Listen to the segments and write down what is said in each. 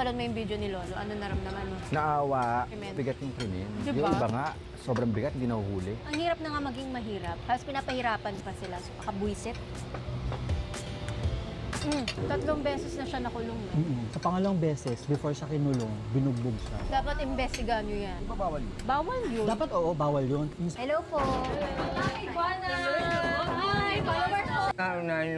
napanood mo yung video ni Lolo, ano naramdaman mo? Naawa, Krimen. bigat yung krimen. Diba? Yung iba nga, sobrang bigat, hindi nahuhuli. Ang hirap na nga maging mahirap, tapos pinapahirapan pa sila, so makabuisit. 3 beses na siya nakulong. No? Sa pangalawang beses, before siya kinulong, binugbog siya. Dapat imbestigahan nyo yan. Di ba bawal yun? Bawal yun. Dapat oo, bawal yun. Hello po. Hi, Juana! Hi, followers po.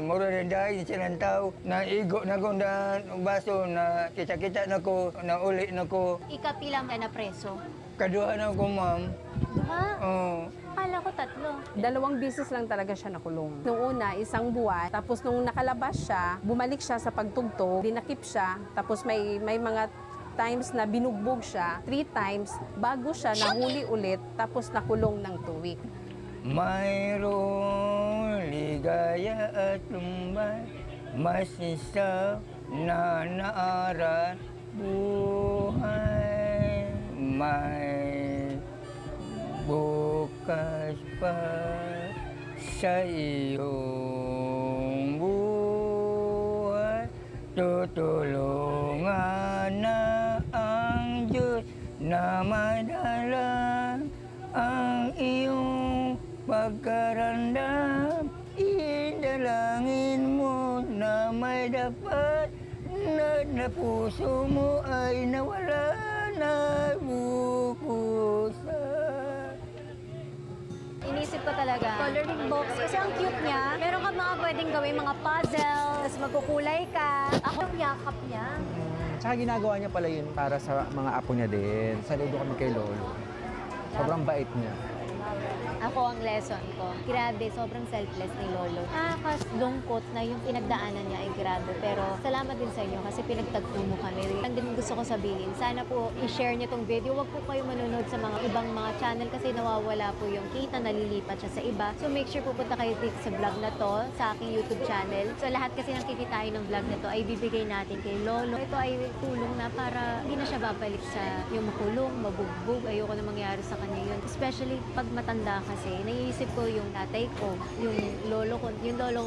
Mura na dahil silang tao, na igo na ko na baso, na kita-kita na ko, na uli na ko. Ikapilang ka na preso. Kaduha na ko, ma'am. Diba? Oo. Akala ko 3. 2 beses lang talaga siya nakulong. Nung una, 1 buwan. Tapos nung nakalabas siya, bumalik siya sa pagtugtog, dinakip siya. Tapos may mga times na binugbog siya, 3 times, bago siya nahuli ulit, tapos nakulong ng 2 weeks. Mayroong ligaya at lumbay, masisaw na naaral buhay. May bukas pa sa iyong buhay. Tutulungan na ang Diyos na madala ang iyong pagkarandam. Idalangin mo na may dapat na puso mo ay nawala na bukusan. Inisip ko talaga, coloring box, kasi ang cute niya. Meron ka mga pwedeng gawin mga puzzle, tapos magkukulay ka. Ako yung yakap niya. Tsaka ginagawa niya pala yun para sa mga apo niya din. Saludo kami kay Lolo. Sobrang bait niya. Ako ang lesson ko. Grabe, sobrang selfless ni Lolo. Lungkot na yung pinagdaanan niya ay grabe. Pero salamat din sa inyo kasi pinagtagpo mo kami. Ang din gusto ko sabihin, sana po i-share niyo tong video. Huwag po kayo manonood sa mga ibang mga channel kasi nawawala po yung kita, nalilipat siya sa iba. So make sure pupunta kayo dito sa vlog na to, sa aking YouTube channel. So lahat kasi ng kikitain ng vlog na to ay bibigay natin kay Lolo. Ito ay tulong na para hindi na siya babalik sa yung makulong, mabugbog. Ayoko na mangyari sa kanya yun. Especially pag matanda kasi, naiisip ko yung tatay ko, yung lolo ko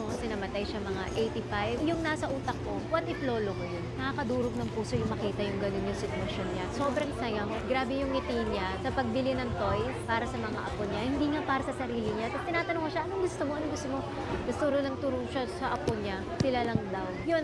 kasi namatay siya mga 85. Yung nasa utak ko, what if lolo ko yun? Nakakadurog ng puso yung makita yung ganun yung sitwasyon niya. Sobrang saya. Grabe yung ngiti niya sa pagbili ng toys para sa mga apo niya. Hindi nga para sa sarili niya. Tapos tinatanong ko siya, anong gusto mo? Anong gusto mo? Tapos turo lang turo siya sa apo niya. Sila lang daw. Yun,